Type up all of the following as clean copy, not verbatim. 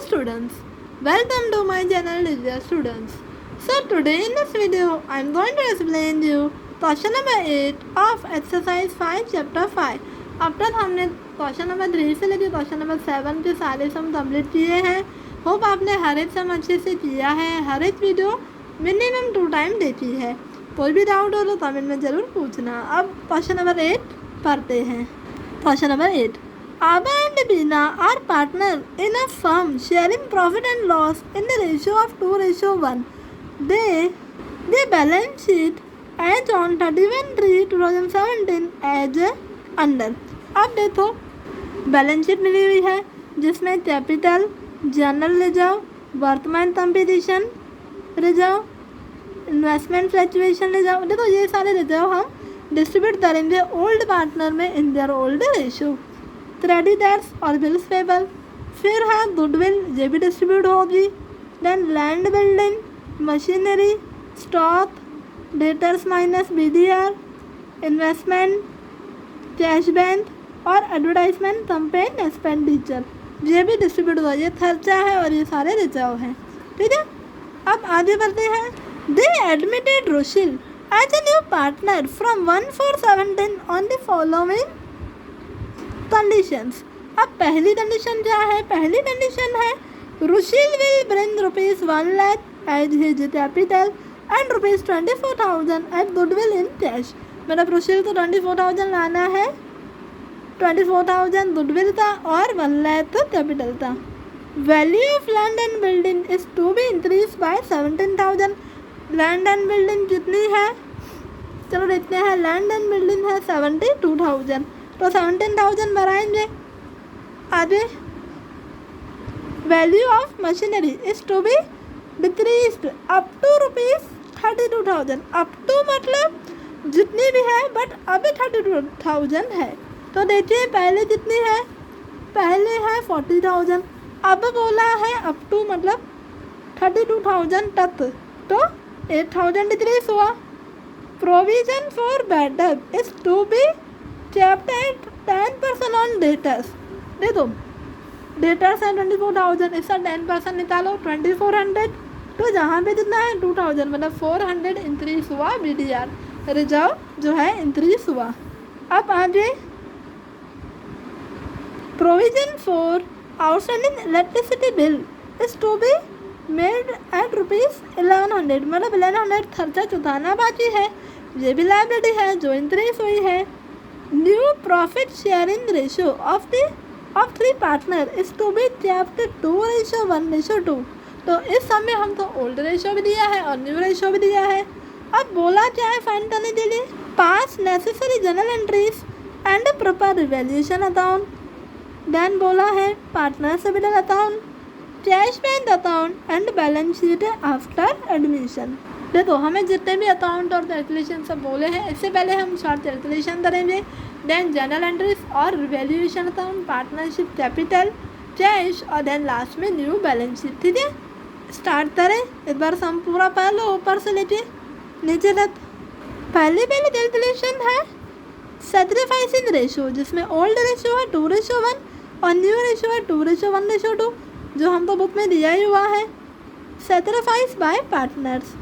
students, welcome to my channel dear students. So today in this video I am going to explain you question number 8 of exercise 5 chapter 5. अब तक हमने question number 3 से लेकर question number 7 के सारे sum complete किए हैं. Hope आपने हर एक सम अच्छे से किया है. हर एक वीडियो मिनिमम 2 टाइम देखी है. कोई भी डाउट हो तो कमेंट में ज़रूर पूछना. अब क्वेश्चन नंबर 8 पढ़ते हैं. Question number 8. Abba and Bina are partners in a firm sharing profit and loss in the ratio of 2:1. They balance sheet as on 31/3/2017 as under. अब देखो बैलेंस शीट मिली हुई है जिसमें कैपिटल, जनरल रिजर्व, वर्तमान competition reserve, investment fluctuation reserve. देखो ये सारे reserve हम डिस्ट्रीब्यूट करेंगे ओल्ड पार्टनर में in their old ratio. Creditors और बिल्स पेबल, फिर है गुडविल, ये भी डिस्ट्रीब्यूट होगी. Then land building, machinery, stock, debtors minus BDR, investment, cash bank और एडवर्टाइजमेंट कंपेन एक्सपेंडिचर, ये भी डिस्ट्रीब्यूट हुआ. ये खर्चा है और ये सारे रिजर्व हैं. ठीक है, अब आगे बढ़ते हैं. They admitted Roshil as a new partner from 1/4/17 on the following conditions. अब पहली कंडीशन क्या है? पहली कंडीशन है Rushil will bring ₹1 lakh as his capital and ₹24,000 as goodwill in cash. मतलब रुशिल को 24,000 लाना है, 24,000 गुडविल था और 1 लाख तो कैपिटल था. Value of land and building is to be increase by 17,000. Land and building कितनी है? चलो देखते हैं. लैंड एंड बिल्डिंग है 72,000, तो 17,000 बढ़ाएंगे. आगे value of machinery is to be decreased up to ₹32,000. Up to मतलब जितनी भी है, बट अभी 32,000 है. तो देखिए पहले कितनी है? पहले है 40,000, अब बोला है अप टू मतलब 32,000 तक, तो 8,000 डिक्रीज हुआ. Provision for bad debt is to be kept at 10% on debtors. देखो डेटर्स है 24,000, इसका 10% निकालो 2,400, तो जहाँ पे कितना है 2,000 मतलब 400 इंक्रीज हुआ. BDR रिजर्व जो है इंक्रीज हुआ. अब आगे provision for outstanding electricity bill is to be made at ₹1100, मतलब 1100 खर्चा चुकाना बाकी है. ये भी लाइबिलिटी है जो इंक्रीज हुई है. New profit sharing ratio of 3 partner is to be kept 2:1:2. तो इस समय हम तो ओल्ड रेशियो भी दिया है और न्यू रेशियो भी दिया है. अब बोला क्या है फाइंड करने के लिए? Pass necessary journal entries and proper revaluation account. Then बोला है partner capital account, cash bank account and balance sheet after admission. देखो हमें जितने भी अकाउंट और कैलकुलेशन सब बोले हैं, इससे पहले हम शॉर्ट कैलकुलेशन करेंगे. देन जनरल एंट्रीज और revaluation account, partnership, capital, cash और देन लास्ट में न्यू बैलेंस शीट. ठीक है, स्टार्ट करें. एक बार सम पूरा पढ़ लो ऊपर से लेके नीचे तक. पहले कैलकुलेशन है सैक्रिफाइसिंग रेशियो, जिसमें ओल्ड रेशियो है 2:1 और न्यू रेशियो है 2:1:2, जो हमको बुक में दिया ही हुआ है. सैक्रिफाइस बाय पार्टनर्स,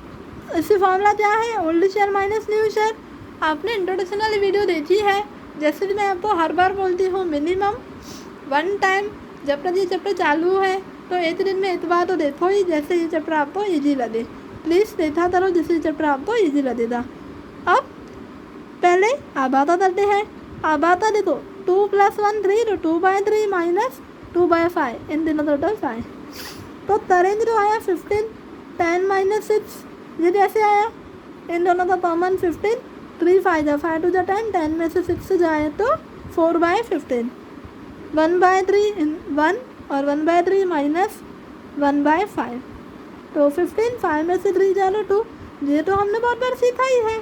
इसकी फॉर्मूला क्या है? Old share minus new share. आपने इंट्रोडक्शन वाली वीडियो देखी है. जैसे कि मैं आपको हर बार बोलती हूँ मिनिमम 1 टाइम जब तक ये चैप्टर चालू है तो एक दिन में एक बार तो देखो ही, जैसे ये चैप्टर आपको ईजी लगे. प्लीज़ देखा करो जैसे ये चैप्टर आपको ईजी लगेगा. अब पहले आबाता करते हैं. आबाता देखो 2 + 1 3, तो 2/3 माइनस 2/5, इन दिनों टोटल 5. तो करेंगे जो आया 15, 10 - 6, ये कैसे आया? इन दोनों का कॉमन 15, 3 5 5 2 10, 10 में से 6 जाए तो 4/15, 1/3 1 और 1/3 माइनस 1/5, तो 15, 5 में से 3 जाए 2. ये तो हमने बहुत बार सीखा ही है.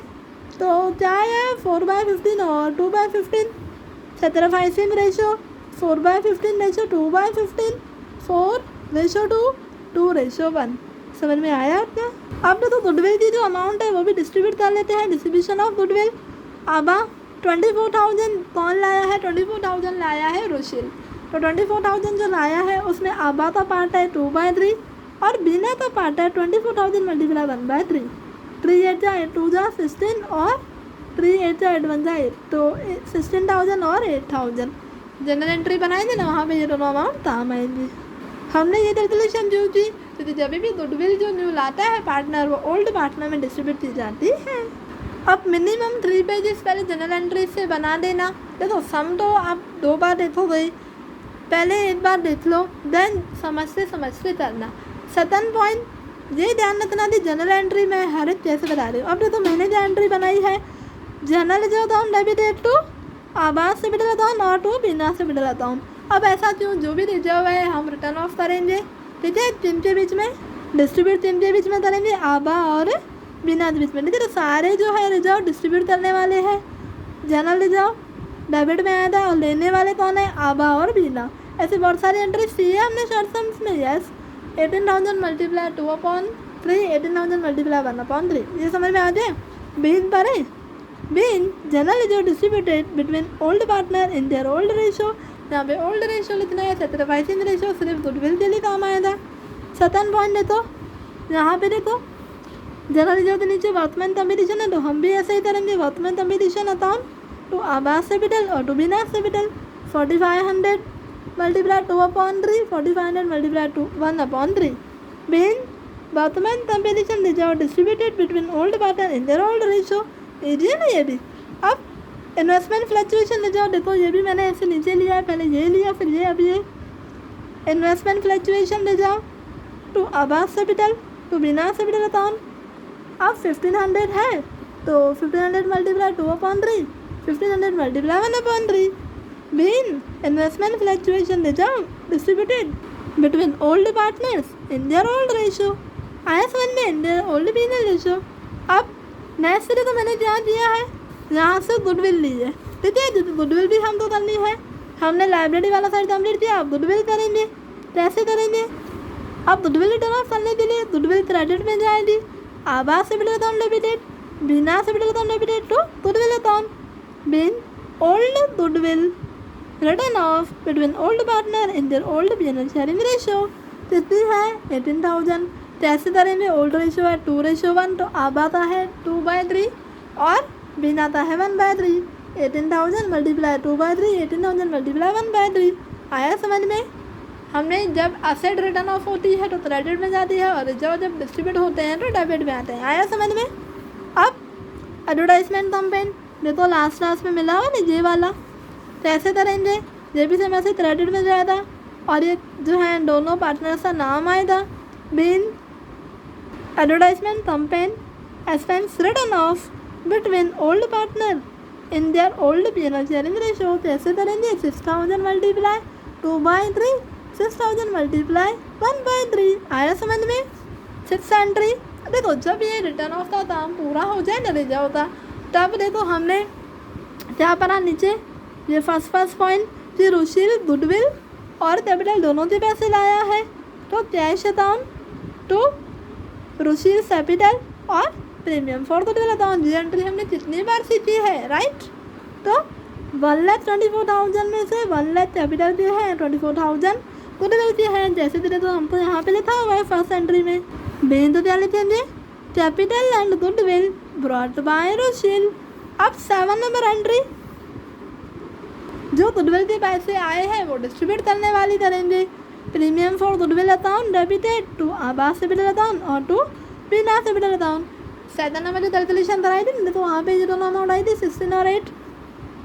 तो क्या है 4/15 और 2/15. Sacrificing ratio 4/15 ratio 2/15, 4:2, 2:1. समझ में आया आपका? अब तो गुडविल की जो अमाउंट है वो भी डिस्ट्रीब्यूट कर लेते हैं. Distribution of goodwill. अब 24,000 कौन लाया है? 24,000 लाया है रुशिल. तो 24,000 जो लाया है उसमें आबा का पार्ट है 2/3 और बीना का पार्ट है 24,000 मल्टीप्लाई 1/3। 3 8 जा 8 2 जा 16 और 3 8 जा 8 1 जा 8, तो 16,000 और 8,000 जनरल एंट्री बनाएंगे ना, वहाँ पे ये दोनों अमाउंट काम आएंगे। हमने ये कैलकुलेशन जो की क्योंकि जब भी गुडविल जो न्यू लाता है पार्टनर वो ओल्ड पार्टनर में डिस्ट्रीब्यूट की जाती है। अब मिनिमम 3 पेजेस पहले जनरल एंट्री से बना देना। देखो सम तो आप 2 बार देखोगे, पहले एक बार देख लो, देन समझते करना। 7 पॉइंट ये ध्यान रखना थी जनरल एंट्री में हर एक कैसे बता रही हूँ। अब देखो मैंने जो एंट्री बनाई है जनरल जो अकाउंट डेबिट टू आवास से बिटल अकाउंट और टू बिना से बिटल अकाउंट। अब ऐसा क्यों, जो भी रिजर्व है हम रिटर्न ऑफ करेंगे, ठीक है, जिनके बीच में डिस्ट्रीब्यूट जिनके बीच में करेंगे आबा और बिना के बीच में, ठीक है। तो सारे जो है रिजर्व डिस्ट्रीब्यूट करने वाले हैं, जनरल रिजर्व डेबिट में आया था और लेने वाले कौन है, आबा और बिना। ऐसे बहुत सारी एंट्री सी है हमने शॉर्ट सम्स में। यस 18,000 मल्टीप्लाई 2/3, 18,000 मल्टीप्लाई 1/3, ये समझ में आ जाए। बीन पढ़े, being general reserve distributed between old partner in their old ratio. यहाँ पे ओल्ड रेशो लिखना है, सैक्रिफाइसिंग रेशो सिर्फ गुडविल के लिए काम आया था। 7 पॉइंट देखो, यहाँ पे देखो जनरल रिजर्व के नीचे वर्तमान कंपटीशन है, तो हम भी ऐसे ही करेंगे, वर्तमान competition account to Awas capital और to Bina capital. 4,500 multiply 2/3, 4,500 multiply 1/3। Been वर्तमान competition reserve distributed between old partner in their old ratio. Easy है ना ये भी। अब इन्वेस्टमेंट फ्लक्चुएशन रिजर्व देखो, ये भी मैंने ऐसे नीचे लिया है, पहले ये लिया फिर ये, अब ये investment fluctuation reserve to Awas capital to Bina capital account. अब 1,500 है तो 1,500 multiply 2/3, 1,500 multiply 1/3। Being investment fluctuation reserve distributed between old partners in their old ratio. आया समझ में, इन देयर ओल्ड बिना रेशो। अब नेक्स्ट से तो मैंने क्या दिया है, यहाँ से गुडविल ली है, ठीक है। गुडविल भी हमको करनी है, हमने लाइब्रेरी वाला साइड कंप्लीट किया, अब गुडविल करेंगे। कैसे करेंगे, अब गुडविल रिटर्न ऑफ करने के लिए गुडविल क्रेडिट में जाएगी, आवास से बिटल अकाउंट डेबिटेड, बिना से बिटल account debited to goodwill account. Being old goodwill written off between old partner in their old business sharing ratio. कितनी है 18,000। कैसे करेंगे, ओल्ड रेशो है 2:1, तो आबा का है 2/3 और बिना का है 1/3। 18,000 मल्टीप्लाई 2/3, 18,000 मल्टीप्लाई 1/3। आया समझ में। हमने जब असेट रिटर्न ऑफ होती है तो क्रेडिट में जाती है और रिजर्व जब डिस्ट्रीब्यूट होते हैं तो डेबिट में आते हैं। आया समझ में। अब एडवर्टाइजमेंट कैंपेन देखो लास्ट में मिला हुआ ना ये वाला, कैसे करेंगे, ये भी सेम ऐसे क्रेडिट में जाएगा और ये जो है दोनों पार्टनर्स का नाम आएगा। Being advertisement campaign expense written off between old partner in their old PNL sharing ratio. कैसे करेंगे, 6,000 मल्टीप्लाई 2/3, 6,000 मल्टीप्लाई 1/3। आया समझ में। 6 एंट्री देखो, जब ये रिटर्न ऑफ का काम पूरा हो जाए ना रिजर्व का, तब देखो हमने क्या पढ़ा नीचे, ये फर्स्ट पॉइंट कि रुशील गुडविल और कैपिटल दोनों के पैसे लाया है, तो cash account to Rushil capital और प्रीमियम फॉर गुडविल अकाउंट। ये एंट्री हमने कितनी बार सीखी है, राइट। तो 1,24,000 में से 1,00,000 कैपिटल की है, 24,000 गुडविल की है। जैसे तेरे तो हमको यहाँ पे लिखा हुआ है फर्स्ट एंट्री में। बेन तो क्या लिखेंगे, capital and goodwill brought by Rushil. अब 7 नंबर एंट्री, जो गुडविल के पैसे आए हैं वो डिस्ट्रीब्यूट करने वाली करेंगे। Premium for goodwill account debited to Awas capital account और to Bina capital account. 7 number जो कैलकुलेशन कराई थी तो वहाँ पे ये दोनों अमाउंट आई थी 16 और 8।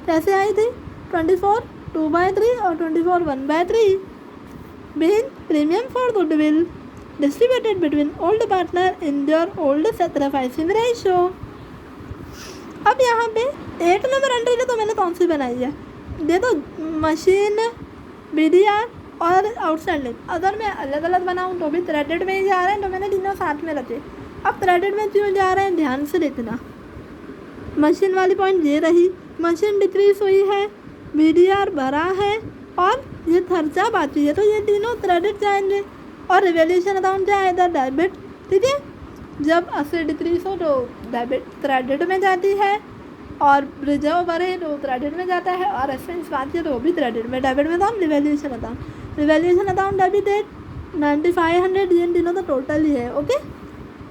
कैसे आई थी, 24 2/3 और 24 1/3। Being premium for goodwill distributed between old partner in their old sacrificing ratio. अब यहाँ पे 8 नंबर एंट्री तो मैंने कौन सी बनाई है, देखो मशीन BDR और आउटस्टैंडिंग। अगर मैं अलग अलग बनाऊँ तो भी क्रेडिट में ही जा रहे हैं, तो मैंने तीनों साथ में रखे। अब क्रेडिट में क्यों जा रहे हैं, ध्यान से देखना। मशीन वाली पॉइंट ये रही, मशीन डिक्रीज हुई है, BDR भरा है और ये खर्चा बाकी है, तो ये तीनों क्रेडिट जाएंगे। और रिवैल्यूएशन अकाउंट जाएगा डेबिट, ठीक है। जब असेट डिक्रीज हो तो डेबिट क्रेडिट में जाती है और रिजर्व ओवर है तो क्रेडिट में जाता है, और एक्सपेंस बाकी है तो वो भी क्रेडिट में। डेबिट में तो हम रिवैल्यूएशन अकाउंट डेबिट डेट 9500, ये तीनों तो टोटल ही है। ओके,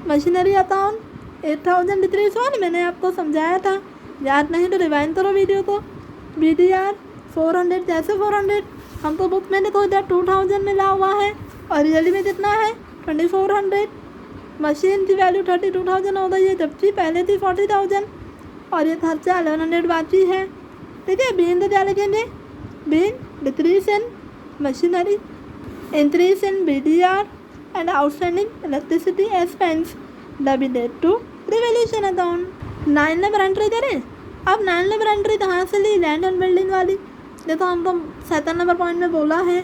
मशीनरी अकाउंट 8000 डिक्रीज हुआ ना, मैंने आपको समझाया था, याद नहीं तो रिवाइंड करो वीडियो को। BDR 400, जैसे 400 हम तो बुक मैंने तो इधर 2000 मिला हुआ है, और रियली में कितना है 2400। मशीन की वैल्यू 32,000 हो गई है, जबकि पहले थी 40,000, और ये खर्चा 1100 बाकी है। ठीक है, बीन तो क्या लिखेंगे, being decrease in machinery, increase in BDR and outstanding electricity expense debited to revaluation account. 9 number entry करें। अब 9 नंबर एंट्री कहाँ से ली, लैंड एंड बिल्डिंग वाली। देखो हम तो 7 नंबर पॉइंट में बोला है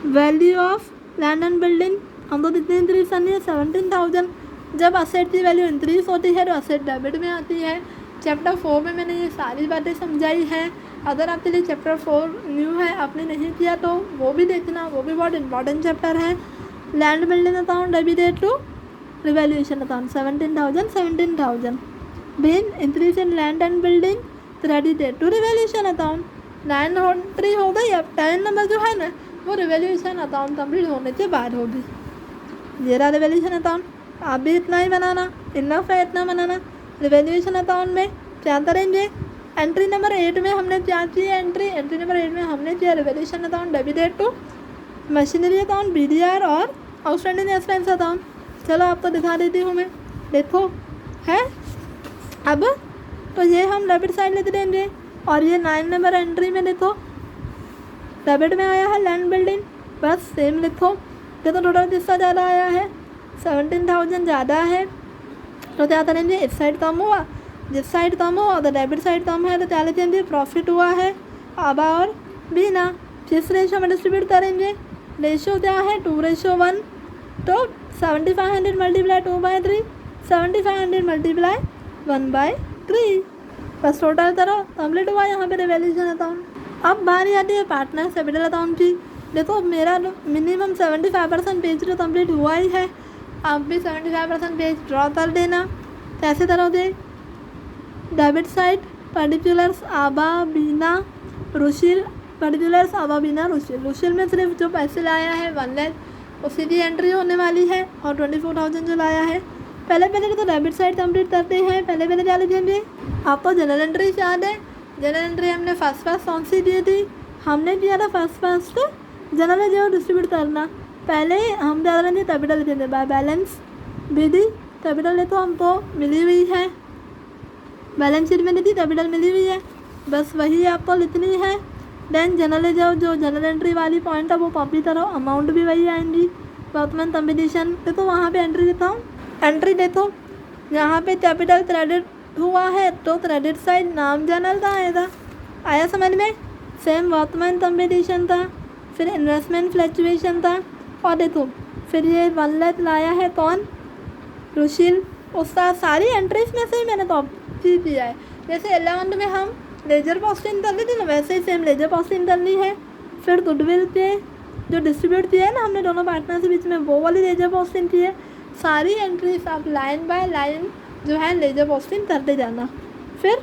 value of land and building, हम तो कितनी इंक्रीज करनी है 17,000। जब असेट की वैल्यू इंक्रीज होती है तो असेट डेबिट में आती है। चैप्टर 4 में मैंने ये सारी बातें समझाई है। अगर आपके लिए चैप्टर 4 न्यू है, आपने नहीं किया तो वो भी देखना, वो भी बहुत इंपॉर्टेंट चैप्टर है। Land building account debited to revaluation account 17,000। Being increase in land and building credited to revaluation account. 9 entry हो गई। अब 10 नंबर जो है ना वो रिवैल्यूएशन अकाउंट कंप्लीट होने के बाद होगी। ये रहा रिवैल्यूएशन अकाउंट। आप भी इतना ही बनाना, इनफ है इतना बनाना। रिवैल्यूएशन अकाउंट में क्या करेंगे, एंट्री नंबर 8 में हमने क्या किया, एंट्री नंबर 8 में हमने किया revaluation account debited to machinery account, BDR और आउटस्टैंडिंग एक्सपेंस अकाउंट। चलो आपको दिखा देती हूँ मैं, देखो है। अब तो ये हम डेबिट साइड लेते देंगे, और ये 9 नंबर एंट्री में देखो डेबिट में आया है लैंड बिल्डिंग, बस सेम लिखो। देखो टोटल कितना ज़्यादा आया है 17,000 ज़्यादा है, तो क्या करेंगे, इस साइड कम हुआ, जिस साइड कम हुआ तो डेबिट साइड कम है तो क्या लिखेंगे, प्रॉफिट हुआ है। अब और बीना किस रेशो में डिस्ट्रीब्यूट करेंगे, रेशो क्या है 2:1, तो 7500 मल्टीप्लाई 2/3, 7500 मल्टीप्लाई 1/3, बस टोटल करो, कंप्लीट हुआ यहाँ पे रिवैल्यूएशन अकाउंट। अब बारी आती है पार्टनर कैपिटल अकाउंट की। देखो मेरा मिनिमम 75% पेज तो कंप्लीट हुआ ही है, आप भी 75% पेज ड्रॉ कर देना। कैसे करोगे, डेबिट साइड पर्टिकुलर्स आबा बीना रुशिल, पर्टिकुलर्स आबा बीना रुशिल, रुशिल में सिर्फ जो पैसे लाया है 1 लाख उसी की एंट्री होने वाली है, और 24,000 जो लाया है। पहले तो डेबिट साइड कंप्लीट करते हैं। पहले क्या लिखेंगे, आपको जनरल एंट्री याद है, जनरल एंट्री हमने फर्स्ट कौन सी दी थी, हमने दिया था फर्स्ट जनरल जो डिस्ट्रीब्यूट करना। पहले हम क्या करेंगे, कैपिटल लिखेंगे बाय बैलेंस विधि, कैपिटल तो हमको मिली हुई है, बैलेंस शीट में नहीं थी, कैपिटल मिली हुई है, बस वही आपको लिखनी है। देन जनरल जो जनरल एंट्री वाली पॉइंट है वो कॉपी करो, अमाउंट भी वही आएंगी, वर्तमान कंपटीशन पे तो वहाँ पे एंट्री देता हूँ। एंट्री देखो यहाँ पे कैपिटल क्रेडिट हुआ है तो क्रेडिट साइड नाम जनरल का आएगा, आया समझ में। सेम वर्तमान कंपटीशन था, फिर इन्वेस्टमेंट फ्लक्चुएशन था, और देखो फिर ये 1 लाख लाया है कौन, रुशिल, उसका सारी एंट्रीज में से ही मैंने कॉपी किया है। जैसे 11 में हम लेजर पोस्टिंग कर ली थी ना, वैसे ही सेम लेजर पोस्टिंग करनी है। फिर गुडविल पे जो डिस्ट्रीब्यूट किया है ना हमने दोनों पार्टनर के बीच में, वो वाली लेजर पोस्टिंग की है। सारी एंट्रीज आप लाइन बाय लाइन जो है लेजर पोस्टिंग करते जाना। फिर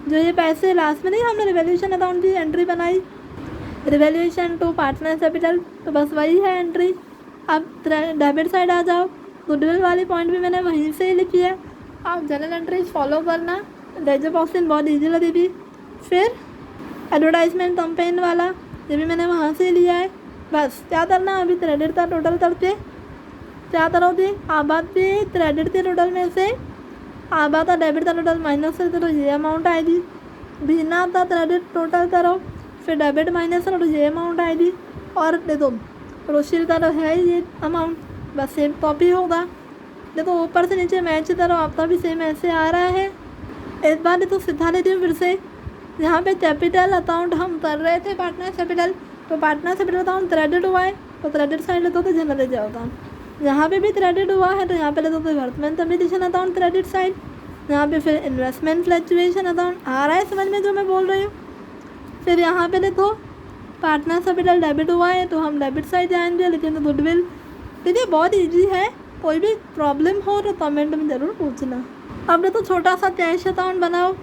जो ये पैसे लास्ट में नहीं हमने रिवैल्यूएशन अकाउंट की एंट्री बनाई, रिवैल्यूएशन टू पार्टनर कैपिटल, तो बस वही है एंट्री। अब डेबिट साइड आ जाओ, गुडविल वाली पॉइंट भी मैंने वहीं से ही लिखी है। आप जनरल एंट्रीज फॉलो करना, लेजर पोस्टिंग बहुत ईजी लगेगी। फिर एडवर्टाइजमेंट कंपेन वाला ये भी मैंने वहाँ से लिया है। बस क्या करना, अभी क्रेडिट का टोटल करके क्या करोगे, आबाद पे क्रेडिट के टोटल में से आबाद का डेबिट का टोटल माइनस करो तो ये अमाउंट आएगी, बिना का क्रेडिट टोटल करो फिर डेबिट माइनस करो तो ये अमाउंट आएगी, और देखो रोशिल का तो है ये अमाउंट, बस सेम कॉपी होगा। देखो ऊपर से नीचे मैच करो, आपका भी सेम ऐसे आ रहा है। एक बार तो सिखा देती हूँ फिर से। यहाँ पे कैपिटल अकाउंट हम कर रहे थे पार्टनर कैपिटल, तो पार्टनर कैपिटल अकाउंट क्रेडिट हुआ है तो क्रेडिट साइड लेते तो जनरल जाओ। यहाँ पे भी क्रेडिट हुआ है तो यहाँ पे लेते तो वर्तमान कंपटीशन अकाउंट क्रेडिट साइड, यहाँ पे फिर इन्वेस्टमेंट फ्लक्चुएशन अकाउंट आ रहा है समझ में जो मैं बोल रही हूँ। फिर यहाँ पे देखो पार्टनर कैपिटल डेबिट हुआ है तो हम डेबिट साइड जाएंगे, लेकिन गुडविल। देखिए बहुत ईजी है, कोई भी प्रॉब्लम हो तो कमेंट में ज़रूर पूछना। अब देखो छोटा सा कैश अकाउंट बनाओ,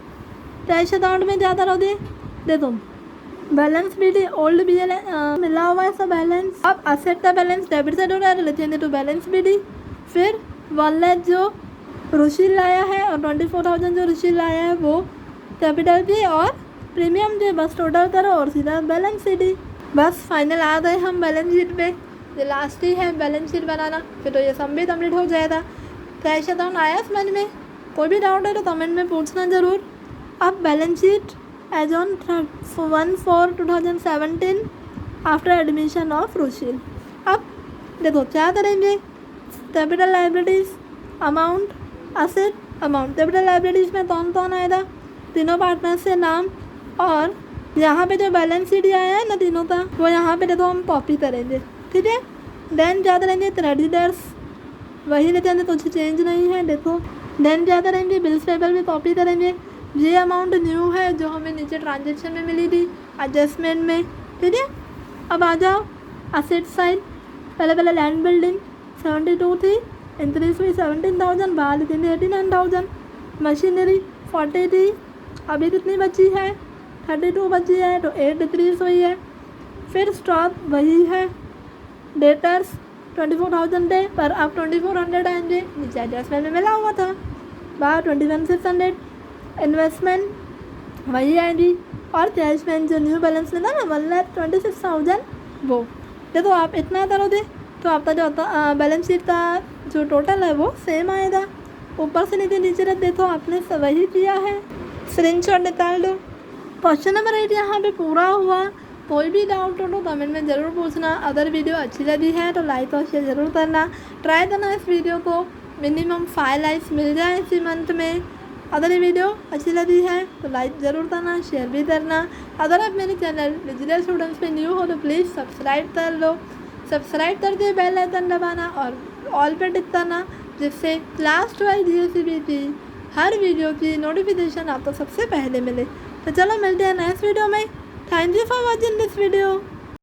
कैश अकाउंट में जाता रहो दे देखो बैलेंस भी दी ओल्ड बी मिला हुआ है सब बैलेंस। अब असेट का बैलेंस डेबिट साइड हो रहा है लेते टू बैलेंस भी दी। फिर 1 लाख जो रुशील लाया है और 24,000 जो रुशील लाया है वो कैपिटल भी और प्रीमियम जो बस टोटल करो और सीधा बैलेंस शीट ही। बस फाइनल आ गए हम बैलेंस शीट पे। ये लास्ट ही है बैलेंस शीट बनाना, फिर तो ये सब भी कंप्लीट हो जाएगा। कैश अकाउंट आया समझ में? कोई भी डाउट है तो कमेंट में पूछना ज़रूर। अब balance sheet as on 1/4/2017 after admission of Rushil. अब देखो क्या करेंगे, capital liabilities amount asset amount. Capital liabilities में कौन कौन आएगा, तीनों पार्टनर से नाम और यहाँ पे जो बैलेंस शीट आया है ना तीनों का वो यहाँ पे देखो हम कॉपी करेंगे, ठीक है। देन क्या करेंगे, क्रेडिटर्स वही लेते हैं, कुछ चेंज नहीं है देखो। देन क्या करेंगे, बिल्स पेबल भी कॉपी करेंगे। ये अमाउंट न्यू है जो हमें नीचे ट्रांजेक्शन में मिली थी एडजस्टमेंट में, ठीक है। अब आ जाओ असेट साइड। पहले लैंड बिल्डिंग 72 थी, इंक्रीज हुई 17,000, बाहर थी 89,000। मशीनरी 40 थी, अभी कितनी बची है 32 बची है तो 8 डिक्रीज हुई है। फिर स्टॉक वही है। डेटर्स 24,000 थे पर अब 2400 आएंगे, नीचे एडजस्टमेंट में मिला हुआ था। बाहर 21,600। इन्वेस्टमेंट वही आएगी और कैशमेंट जो न्यू बैलेंस लेना ना 1,26,000 वो। देखो आप इतना करोगे तो आपका जो बैलेंस शीट का जो टोटल है वो सेम आएगा। ऊपर से नीचे रख देखो आपने वही किया है, स्क्रीनशॉट निकाल दो। क्वेश्चन नंबर 8 यहाँ पे पूरा हुआ। कोई भी डाउट हो तो कमेंट में ज़रूर पूछना। अगर वीडियो अच्छी लगी है तो लाइक और शेयर ज़रूर करना। ट्राई करना इस वीडियो को मिनिमम 5 लाइक्स मिल जाए इसी मंथ में। अगर ये वीडियो अच्छी लगी है तो लाइक ज़रूर करना, शेयर भी करना। अगर आप मेरे चैनल डिजिटल स्टूडेंट्स पे न्यू हो तो प्लीज़ सब्सक्राइब कर लो। सब्सक्राइब करके बेल आइकन दबाना और ऑल पे टिक करना, जिससे क्लास 12 GSCB की हर वीडियो की नोटिफिकेशन आपको सबसे पहले मिले। तो चलो मिलते हैं नेक्स्ट वीडियो में। Thank you for watching this video.